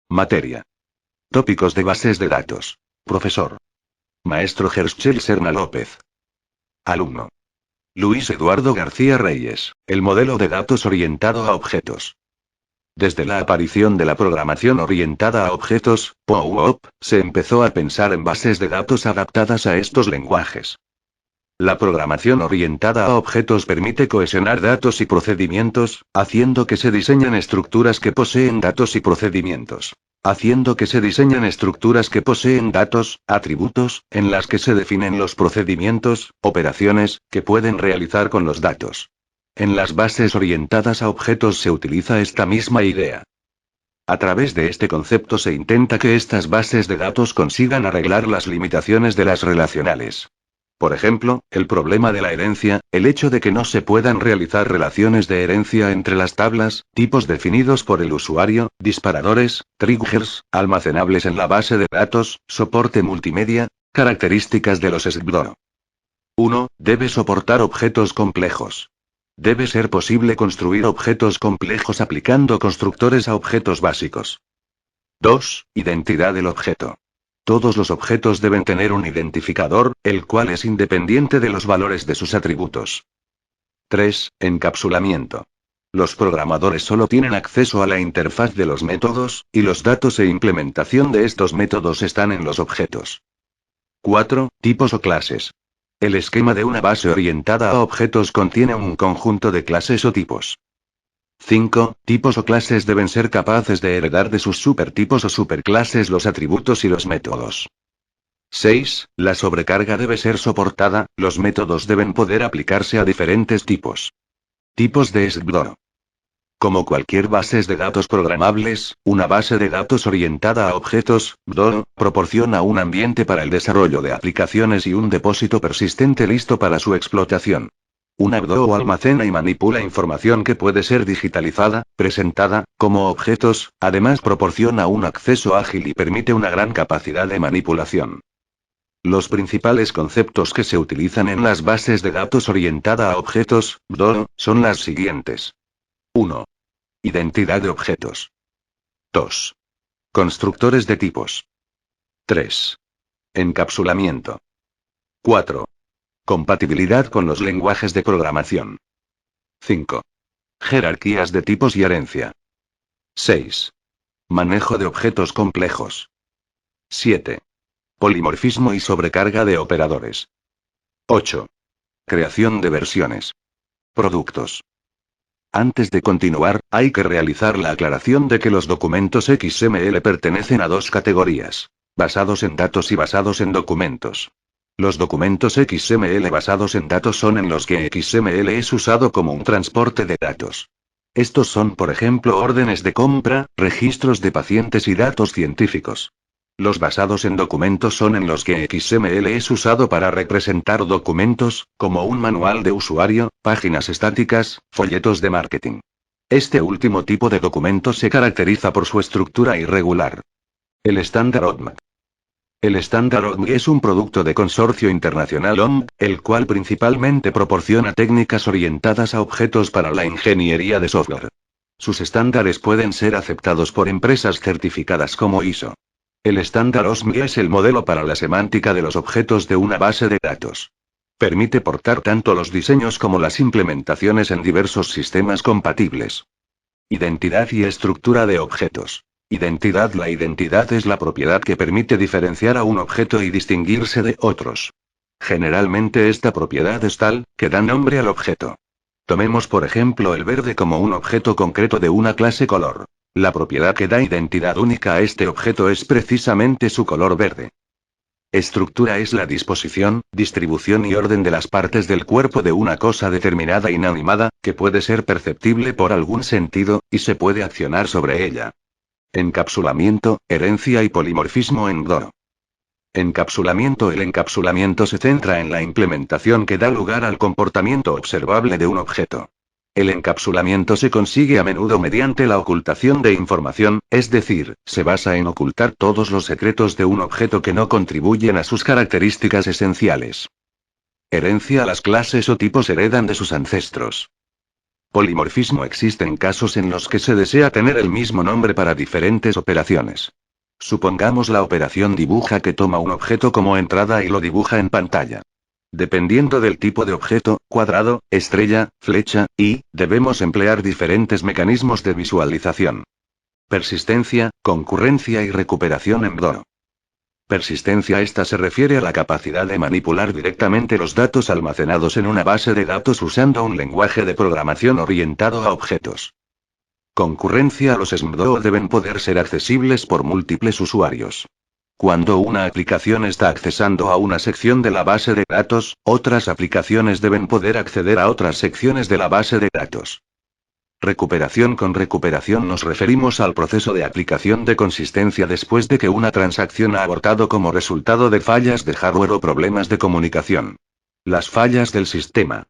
Materia. Tópicos de bases de datos. Profesor. Maestro Herschel Serna López. Alumno. Luis Eduardo García Reyes, el modelo de datos orientado a objetos. Desde la aparición de la programación orientada a objetos, POOP, se empezó a pensar en bases de datos adaptadas a estos lenguajes. La programación orientada a objetos permite cohesionar datos y procedimientos, haciendo que se diseñen estructuras que poseen datos y procedimientos. Haciendo que se diseñen estructuras que poseen datos, atributos, en las que se definen los procedimientos, operaciones, que pueden realizar con los datos. En las bases orientadas a objetos se utiliza esta misma idea. A través de este concepto se intenta que estas bases de datos consigan arreglar las limitaciones de las relacionales. Por ejemplo, el problema de la herencia, el hecho de que no se puedan realizar relaciones de herencia entre las tablas, tipos definidos por el usuario, disparadores, triggers, almacenables en la base de datos, soporte multimedia, características de los SVD. 1. Debe soportar objetos complejos. Debe ser posible construir objetos complejos aplicando constructores a objetos básicos. 2. Identidad del objeto. Todos los objetos deben tener un identificador, el cual es independiente de los valores de sus atributos. 3. Encapsulamiento. Los programadores solo tienen acceso a la interfaz de los métodos, y los datos e implementación de estos métodos están en los objetos. 4. Tipos o clases. El esquema de una base orientada a objetos contiene un conjunto de clases o tipos. 5. Tipos o clases deben ser capaces de heredar de sus supertipos o superclases los atributos y los métodos. 6. La sobrecarga debe ser soportada, los métodos deben poder aplicarse a diferentes tipos. Tipos de SVD. Como cualquier bases de datos programables, una base de datos orientada a objetos, BDO, proporciona un ambiente para el desarrollo de aplicaciones y un depósito persistente listo para su explotación. Una BDO almacena y manipula información que puede ser digitalizada, presentada, como objetos, además proporciona un acceso ágil y permite una gran capacidad de manipulación. Los principales conceptos que se utilizan en las bases de datos orientada a objetos, BDO, son las siguientes. 1. Identidad de objetos. 2. Constructores de tipos. 3. Encapsulamiento. 4. Compatibilidad con los lenguajes de programación. 5. Jerarquías de tipos y herencia. 6. Manejo de objetos complejos. 7. Polimorfismo y sobrecarga de operadores. 8. Creación de versiones. Productos. Antes de continuar, hay que realizar la aclaración de que los documentos XML pertenecen a dos categorías: basados en datos y basados en documentos. Los documentos XML basados en datos son en los que XML es usado como un transporte de datos. Estos son, por ejemplo, órdenes de compra, registros de pacientes y datos científicos. Los basados en documentos son en los que XML es usado para representar documentos, como un manual de usuario, páginas estáticas, folletos de marketing. Este último tipo de documento se caracteriza por su estructura irregular. El estándar OMG. El estándar OMG es un producto de consorcio internacional OMG, el cual principalmente proporciona técnicas orientadas a objetos para la ingeniería de software. Sus estándares pueden ser aceptados por empresas certificadas como ISO. El estándar OSMG es el modelo para la semántica de los objetos de una base de datos. Permite portar tanto los diseños como las implementaciones en diversos sistemas compatibles. Identidad y estructura de objetos. Identidad. La identidad es la propiedad que permite diferenciar a un objeto y distinguirse de otros. Generalmente esta propiedad es tal, que da nombre al objeto. Tomemos por ejemplo el verde como un objeto concreto de una clase color. La propiedad que da identidad única a este objeto es precisamente su color verde. Estructura es la disposición, distribución y orden de las partes del cuerpo de una cosa determinada inanimada, que puede ser perceptible por algún sentido, y se puede accionar sobre ella. Encapsulamiento, herencia y polimorfismo en BDO. Encapsulamiento. El encapsulamiento se centra en la implementación que da lugar al comportamiento observable de un objeto. El encapsulamiento se consigue a menudo mediante la ocultación de información, es decir, se basa en ocultar todos los secretos de un objeto que no contribuyen a sus características esenciales. Herencia. Las clases o tipos heredan de sus ancestros. Polimorfismo: existen casos en los que se desea tener el mismo nombre para diferentes operaciones. Supongamos la operación dibuja que toma un objeto como entrada y lo dibuja en pantalla. Dependiendo del tipo de objeto, cuadrado, estrella, flecha, debemos emplear diferentes mecanismos de visualización. Persistencia, concurrencia y recuperación en BDO. Persistencia: esta se refiere a la capacidad de manipular directamente los datos almacenados en una base de datos usando un lenguaje de programación orientado a objetos. Concurrencia: los SMDO deben poder ser accesibles por múltiples usuarios. Cuando una aplicación está accesando a una sección de la base de datos, otras aplicaciones deben poder acceder a otras secciones de la base de datos. Recuperación: con recuperación nos referimos al proceso de aplicación de consistencia después de que una transacción ha abortado como resultado de fallas de hardware o problemas de comunicación. Las fallas del sistema,